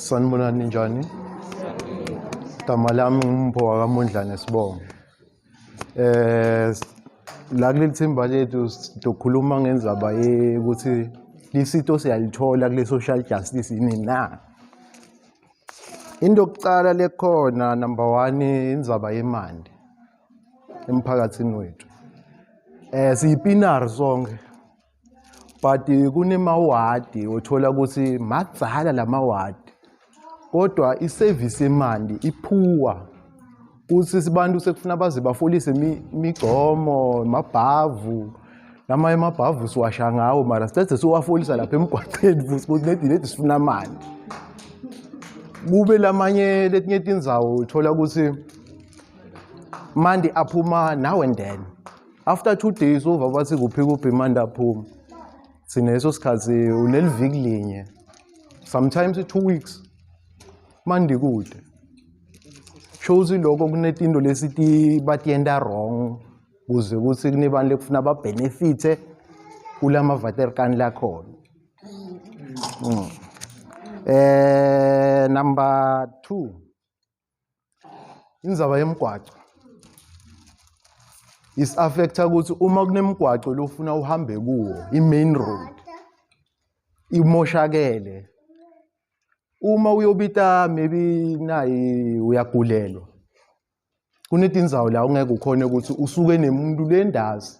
Sanibonani njani? Igama lami nguMpho kaMondlane Sibongo. La kuleli thimba lethu sizokhuluma ngenzaba ukuthi lisito siyalithola kule social justice yini na. Into yokucala lekhona number 1 indzaba yemandi emphakathini wethu. Siyipinari sonke. But kunemawadi othola ukuthi madzala lamawadi. Kodwa iservice yemandi iphuwa. Kuthi sibantu sekufuna baze bafolise imigcomo, amabhavu, nama emabhavu siwasha ngawo mara sithathe siwafolisa lapha emgwaqeni futhi ukuthi leti sifuna amandi. Kube lamanye letinye tindzawo uthola ukuthi mandi aphuma now and then. After 2 days over bathi kuphi mandi aphuma. Sineso sikhathi uneliviki linye. Sometimes 2 weeks. Mandi kude. Shows lokho kunetindo lesithi batiyenda wrong kuze ukuthi kunebantu lekufuna ba benefit kulama vaterkan la khona. Number 2. Indzaba yemgwaqo. Is affecta ukuthi uma kunemgwaqo lofuna uhambe kuwo i-main road imoshakele. Uma uyobita maybe nayi uyagulelwa. Kunetindzawo la ungeke ukhone ukuthi usuke nemuntu lendazi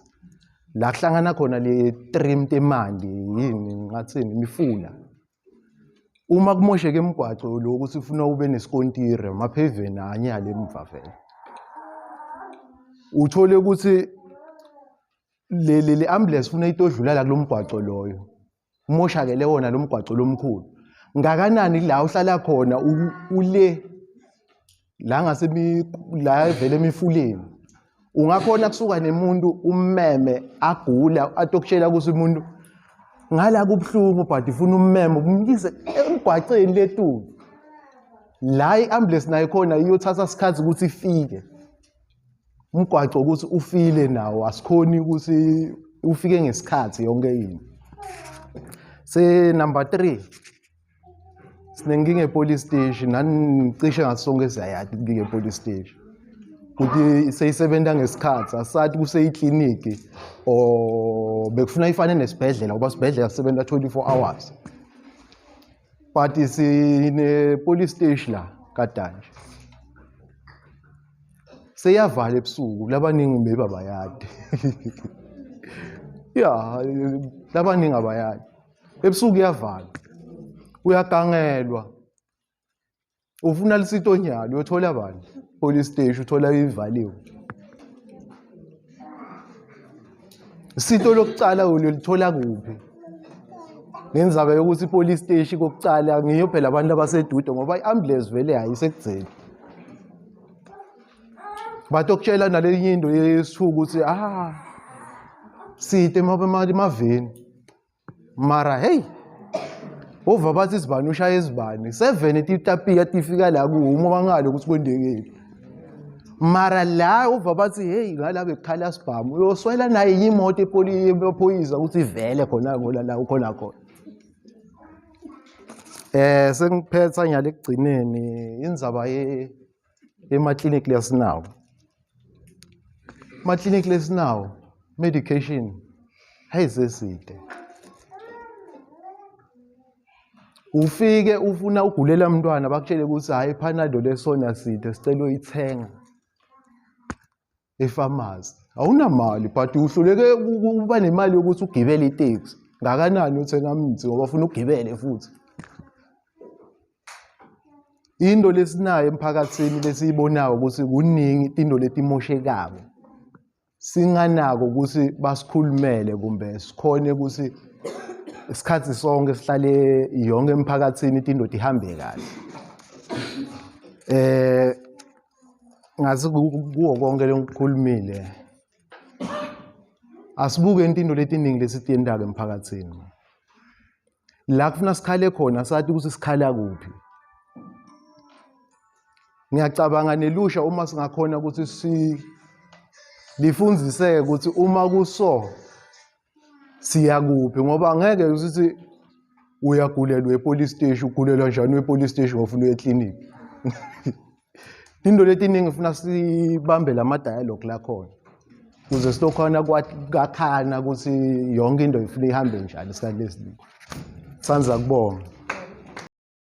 la kuhlangana khona le trim temandi yini ngathini imifula. Uma kumosheke emgwaqo lo ukuthi ufuna ube nesikontiri mapaveni anyale emva vele. Uthole ukuthi le ambulance ufuna itodlula la kulomgwaqo loyo. Umoshakele wona lo mgwaqo lomkhulu. Ngakanani la uhlala khona ule la ngase la vele emifuleni. Ungakhona kusuka nemuntu ummeme agula atokutshela ukuthi umuntu ngala kubhlungu but ufuna ummeme umlise emgwaqeni lethu. La iambulance nayo khona iyothatha isikhathi ukuthi ifike. Umgwaqo ukuthi ufile nawo asikhoni ukuthi ufike ngesikhathi yonke into. Se number 3 sinenginge police station nanicishe ngasonke siyayathi nginge police station. Ukuthi seyisebenza ngesikhathi asathi kuseyiclinic or bekufuna ifane nesibhedlela ngoba sibhedlela sisebenza 24 hours. But isine police station la kadanje. Seyavala ebusuku labaningi bebabayadi. Yeah, labaningi abayadi. Ebusuku yavala. Uyakangelwa. Ufuna lisito nyalo uyothola bani? Police station uthola ivaliwe. Isito lokucala ulithola kuphi? Ngenzaba yokuthi police station kokucala ngiyo phela abantu abasedude ngoba iambulance vele ayisekudzeni. Batokutshela nalelinye into yesithuku ukuthi site emaveni. Mara hey ova bathi isibani ushaya isibani 7 titapiya tifika la ku uma bangale ukuthi kwendekile. Mara la ova bathi hey ngala bekhala sibhamu uyoswela naye imoto ephoyisa ukuthi ivele khona ngola la ukhona khona. Sengiphetha nyale ekugcineni indzaba ema-clinic lesinawo. Ma-clinic lesinawo medication hayizeside. Ufike ufuna ugulela umntwana bakutshele ukuthi hayi Panadol lesona side sicela uyithenga e-pharmacy. Awunamali but uhluleke ukuba nemali yokuthi ugibele itaxi. Ngakanani uthenga imithi ngoba ufuna ugibele futhi. Into lesinayo emphakathini lesiyibonayo ukuthi kuningi into letimoshekako. Singanako ukuthi basikhulumele kumbe sikhone ukuthi isikhathi sonke sihlale yonke emphakathini into ihambe kahle. Ngazi kuwo konke lengikhulumile. Asibuke into letiningi lesitiyendaka emphakathini. La kufuna sikhale khona sathi ukuthi sikhala kuphi. Ngiyacabanga nelusha uma singakhona ukuthi lifundziseke ukuthi uma kuso siya kuphi ngoba ngeke ukuthi uyagulelwa e-police station, ugulelwa njani we-police station ngofuna uye eklinikhi. Into letiningi ngifuna sibambe lama-dialogue lakhona ukuze silokhona kwakhana ukuthi yonke into ifuna ihambe njani isikhathi lesiningi. Sanza kubonga.